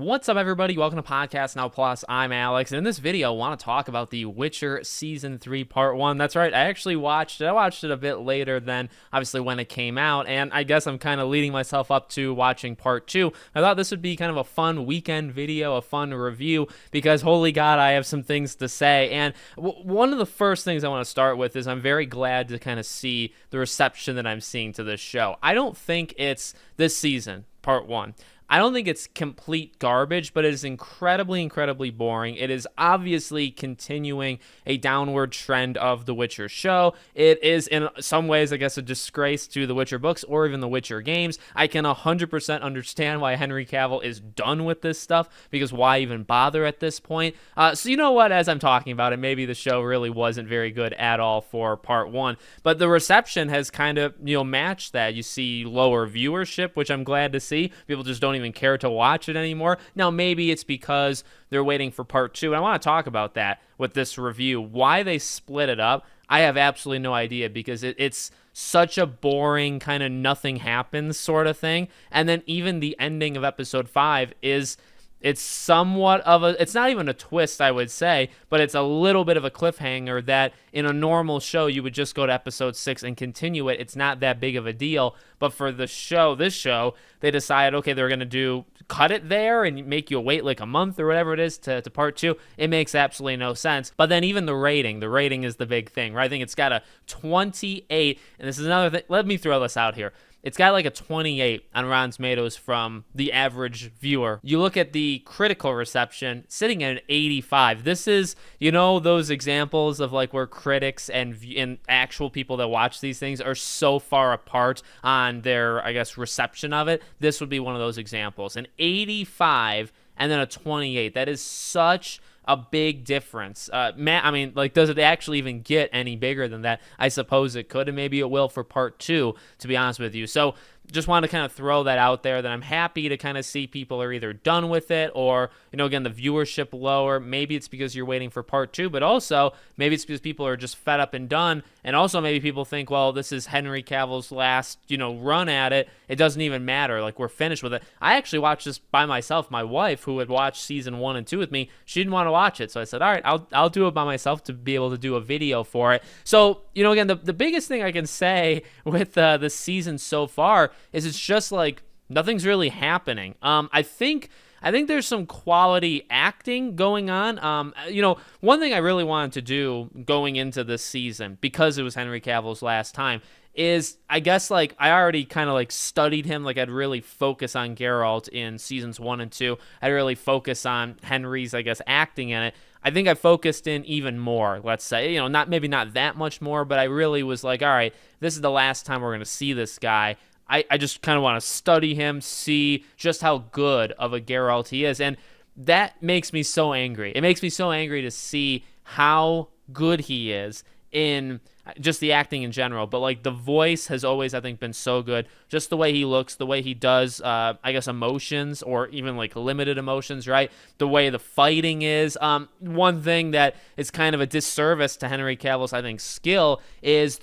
What's up, everybody? Welcome to Podcast Now Plus. I'm Alex, and in this video, I want to talk about The Witcher Season 3 Part 1. That's right, I actually watched it. I watched it a bit later than, obviously, when it came out, and I guess I'm kind of leading myself up to watching Part 2. I thought this would be kind of a fun weekend video, a fun review, because, holy God, I have some things to say. And one of the first things I want to start with is I'm very glad to kind of see the reception that I'm seeing to this show. I don't think it's this season, Part 1. I don't think it's complete garbage, but it is incredibly boring. It is obviously continuing a downward trend of The Witcher show. It is, in some ways, I guess, a disgrace to The Witcher books or even The Witcher games. I can 100% understand why Henry Cavill is done with this stuff, because why even bother at this point? So you know what, as I'm talking about it, maybe the show really wasn't very good at all for Part 1, but the reception has kind of, matched that. You see lower viewership, which I'm glad to see. People just don't even care to watch it anymore. Now, maybe it's because they're waiting for Part 2, and I want to talk about that with this review. Why they split it up, I have absolutely no idea, because it's such a boring kind of nothing happens sort of thing. And then even the ending of episode 5 it's somewhat of it's not even a twist, I would say, but it's a little bit of a cliffhanger that in a normal show, you would just go to episode 6 and continue it. It's not that big of a deal. But for this show, they decided, okay, they're going to cut it there and make you wait like a month or whatever it is to Part 2. It makes absolutely no sense. But then even the rating is the big thing, right? I think it's got a 28, and this is another thing. Let me throw this out here. It's got like a 28 on Rotten Tomatoes from the average viewer. You look at the critical reception, sitting at an 85. This is, those examples of like where critics and actual people that watch these things are so far apart on their, I guess, reception of it. This would be one of those examples. An 85 and then a 28. That is such a big difference. Does it actually even get any bigger than that? I suppose it could, and maybe it will for Part 2, to be honest with you. So just want to kind of throw that out there, that I'm happy to kind of see people are either done with it or, again, the viewership lower. Maybe it's because you're waiting for Part 2, but also maybe it's because people are just fed up and done. And also maybe people think, well, this is Henry Cavill's last, run at it. It doesn't even matter. Like, we're finished with it. I actually watched this by myself. My wife, who had watched season 1 and 2 with me, she didn't want to watch it. So I said, all right, I'll do it by myself to be able to do a video for it. So, again, the biggest thing I can say with the season so far is it's just like nothing's really happening. I think there's some quality acting going on. One thing I really wanted to do going into this season, because it was Henry Cavill's last time, is I guess like I already kind of like studied him. Like I'd really focus on Geralt in seasons 1 and 2. I'd really focus on Henry's, I guess, acting in it. I think I focused in even more, let's say, not that much more, but I really was like, all right, this is the last time we're going to see this guy. I just kind of want to study him, see just how good of a Geralt he is. And that makes me so angry. It makes me so angry to see how good he is in just the acting in general. But like the voice has always, I think, been so good. Just the way he looks, the way he does, I guess, emotions, or even like limited emotions, right? The way the fighting is. One thing that is kind of a disservice to Henry Cavill's, I think, skill is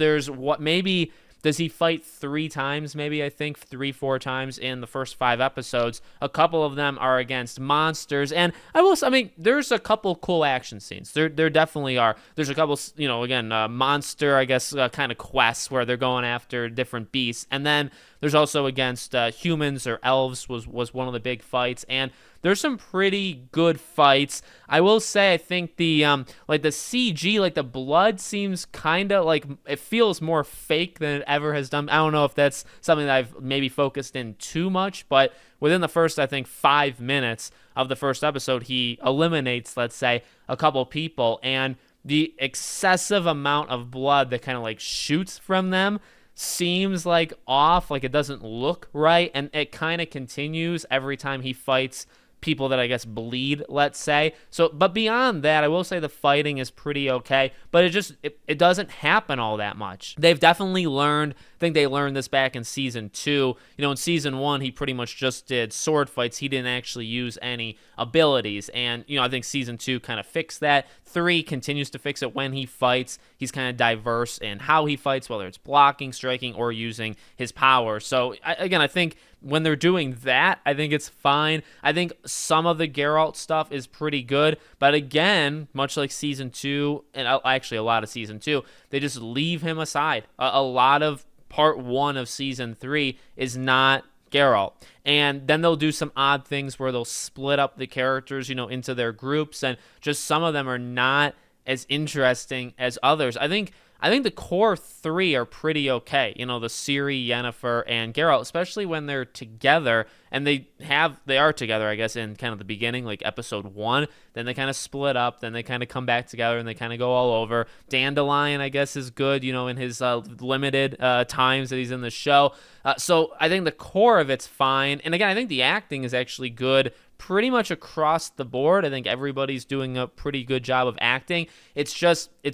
does he fight 3 times, maybe, I think, 3-4 times in the first 5 episodes. A couple of them are against monsters. And there's a couple cool action scenes. There definitely are. There's a couple, monster, I guess, kind of quests where they're going after different beasts. And then there's also against humans or elves was one of the big fights. And there's some pretty good fights. I will say, I think the CG, like the blood seems kind of like, it feels more fake than it ever has done. I don't know if that's something that I've maybe focused in too much, but within the first, I think, 5 minutes of the first episode, he eliminates, let's say, a couple people, and the excessive amount of blood that kind of like shoots from them seems like off, like it doesn't look right, and it kind of continues every time he fights people that I guess bleed, let's say. So, but beyond that, I will say the fighting is pretty okay, but it doesn't happen all that much. They've definitely learned, I think they learned this back in season 2. In season 1, he pretty much just did sword fights. He didn't actually use any abilities, and, I think season 2 kind of fixed that. 3 continues to fix it when he fights. He's kind of diverse in how he fights, whether it's blocking, striking, or using his power. So, I think when they're doing that, I think it's fine. I think some of the Geralt stuff is pretty good, but again, much like season 2, and actually a lot of season 2, they just leave him aside. A lot of part 1 of season 3 is not Geralt. And then they'll do some odd things where they'll split up the characters, into their groups, and just some of them are not as interesting as others. I think the core 3 are pretty okay. The Ciri, Yennefer, and Geralt, especially when they're together, and they are together, I guess, in kind of the beginning, like episode 1. Then they kind of split up. Then they kind of come back together, and they kind of go all over. Dandelion, I guess, is good, in his limited times that he's in the show. So I think the core of it's fine. And again, I think the acting is actually good pretty much across the board. I think everybody's doing a pretty good job of acting. It's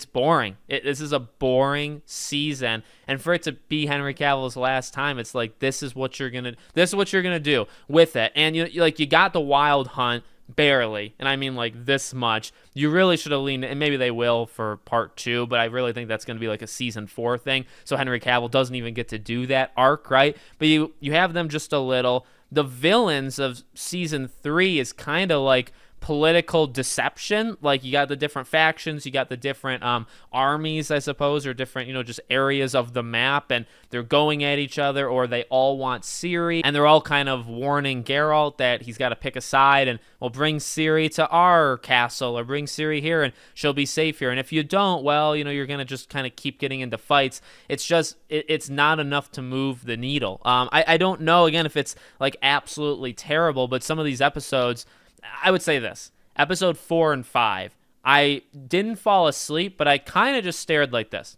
boring. This is a boring season, and for it to be Henry Cavill's last time, it's like this is what you're gonna do with it. And you got the Wild Hunt barely, and I mean like this much. You really should have leaned, and maybe they will for part 2, but I really think that's going to be like a season 4 thing. So Henry Cavill doesn't even get to do that arc, right? But you have them just a little. The villains of season 3 is kind of like political deception. Like you got the different factions, you got the different armies, I suppose, or different, just areas of the map, and they're going at each other, or they all want Ciri, and they're all kind of warning Geralt that he's got to pick a side, and we'll bring Ciri to our castle, or bring Ciri here, and she'll be safe here. And if you don't, well, you're going to just kind of keep getting into fights. It's just, it's not enough to move the needle. I don't know, again, if it's like absolutely terrible, but some of these episodes, I would say this. Episode 4 and 5, I didn't fall asleep, but I kind of just stared like this.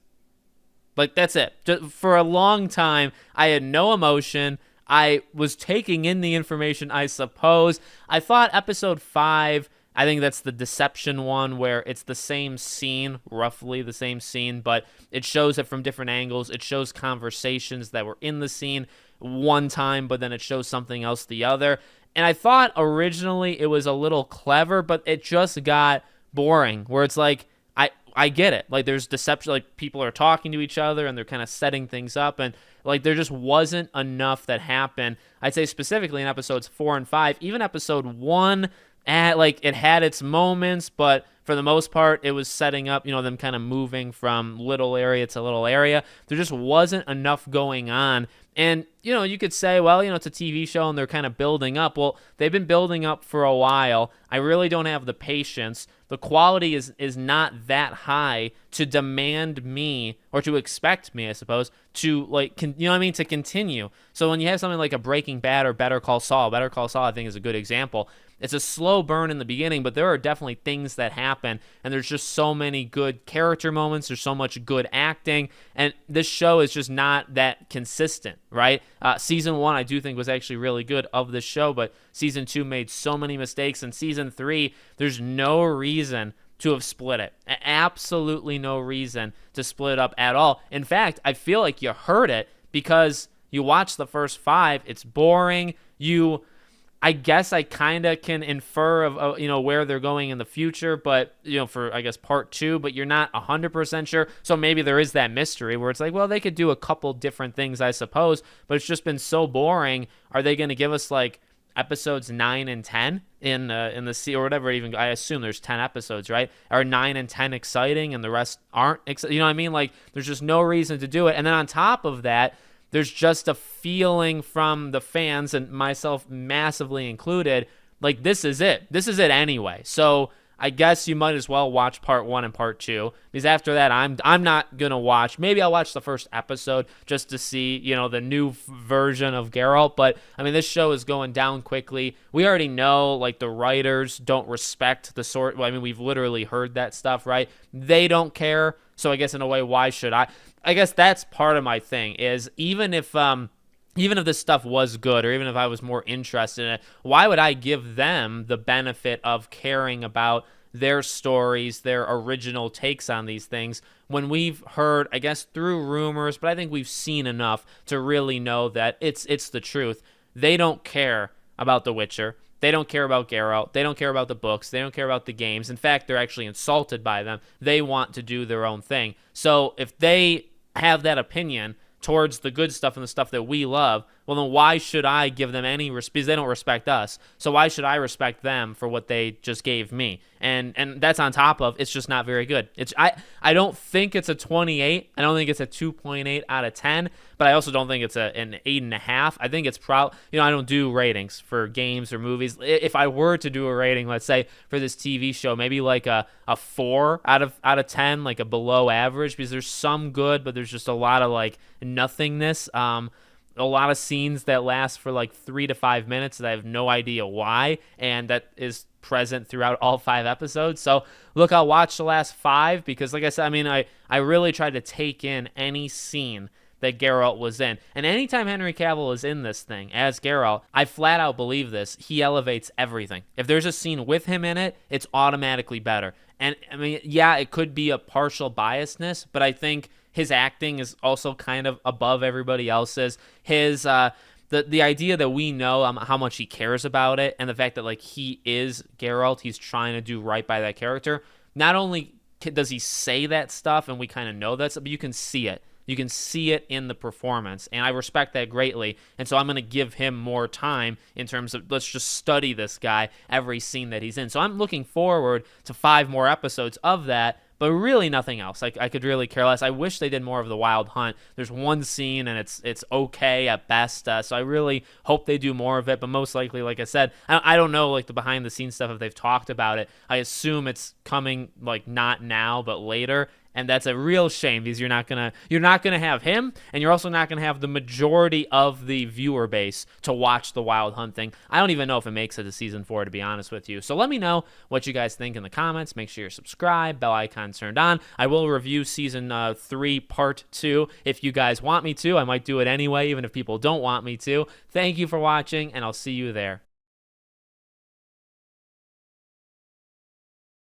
Like, that's it. For a long time, I had no emotion. I was taking in the information, I suppose. I thought episode 5, I think that's the deception one, where it's the same scene, roughly the same scene, but it shows it from different angles. It shows conversations that were in the scene one time, but then it shows something else the other. And I thought originally it was a little clever, but it just got boring, where it's like, I get it. Like, there's deception, like people are talking to each other and they're kind of setting things up, and like there just wasn't enough that happened. I'd say specifically in episodes 4 and 5, even episode 1, like it had its moments, but for the most part, it was setting up, them kind of moving from little area to little area. There just wasn't enough going on. And, you could say, well, it's a TV show and they're kind of building up. Well, they've been building up for a while. I really don't have the patience. The quality is not that high to demand me, or to expect me, I suppose, to to continue. So when you have something like a Breaking Bad or Better Call Saul, I think is a good example. It's a slow burn in the beginning, but there are definitely things that happen, and there's just so many good character moments. There's so much good acting, and this show is just not that consistent, right? Season 1, I do think, was actually really good of this show, but season 2 made so many mistakes, and season 3, there's no reason to have split it. Absolutely no reason to split it up at all. In fact, I feel like you heard it, because you watch the first 5, it's boring. I guess I kind of can infer of where they're going in the future, but for I guess part 2, but you're not 100% sure. So maybe there is that mystery where it's like, well, they could do a couple different things, I suppose, but it's just been so boring. Are they going to give us like episodes 9 and 10 in the sea or whatever? Even I assume there's 10 episodes, right? Are 9 and 10 exciting and the rest aren't? You know what I mean? Like, there's just no reason to do it. And then on top of that, there's just a feeling from the fans, and myself massively included, like this is it anyway. So I guess you might as well watch part 1 and part 2, because after that I'm not gonna watch. Maybe I'll watch the first episode just to see the new version of Geralt. But I mean, this show is going down quickly. We already know, like, the writers don't respect the sort. Well, I mean, we've literally heard that stuff, right? They don't care. So I guess in a way, why should I? I guess that's part of my thing, is even if this stuff was good, or even if I was more interested in it, why would I give them the benefit of caring about their stories, their original takes on these things, when we've heard, I guess, through rumors, but I think we've seen enough to really know that it's the truth. They don't care about The Witcher. They don't care about Geralt. They don't care about the books. They don't care about the games. In fact, they're actually insulted by them. They want to do their own thing. So if they have that opinion towards the good stuff and the stuff that we love, well, then why should I give them any respect? Because they don't respect us. So why should I respect them for what they just gave me? And that's on top of it's just not very good. I don't think it's a 28. I don't think it's a 2.8 out of 10, but I also don't think it's an 8.5. I think it's I don't do ratings for games or movies. If I were to do a rating, let's say for this TV show, maybe like a 4 out of 10, like a below average, because there's some good, but there's just a lot of like nothingness. A lot of scenes that last for like 3 to 5 minutes that I have no idea why, and that is present throughout all 5 episodes. So look, I'll watch the last 5 because, like I said, I mean, I really tried to take in any scene that Geralt was in. And anytime Henry Cavill is in this thing as Geralt, I flat out believe this, he elevates everything. If there's a scene with him in it, it's automatically better. And I mean, yeah, it could be a partial biasness, but I think his acting is also kind of above everybody else's. His the idea that we know how much he cares about it, and the fact that like he is Geralt, he's trying to do right by that character. Not only does he say that stuff, and we kind of know that stuff, but you can see it. You can see it in the performance, and I respect that greatly. And so I'm going to give him more time in terms of let's just study this guy every scene that he's in. So I'm looking forward to 5 more episodes of that, but really nothing else. I could really care less. I wish they did more of the Wild Hunt. There's one scene, and it's okay at best. So I really hope they do more of it. But most likely, like I said, I don't know like the behind the scenes stuff if they've talked about it. I assume it's coming like not now, but later. And that's a real shame because you're not gonna have him, and you're also not gonna have the majority of the viewer base to watch the Wild Hunt thing. I don't even know if it makes it to season 4, to be honest with you. So let me know what you guys think in the comments. Make sure you're subscribed, bell icon turned on. I will review season 3 part 2 if you guys want me to. I might do it anyway, even if people don't want me to. Thank you for watching, and I'll see you there.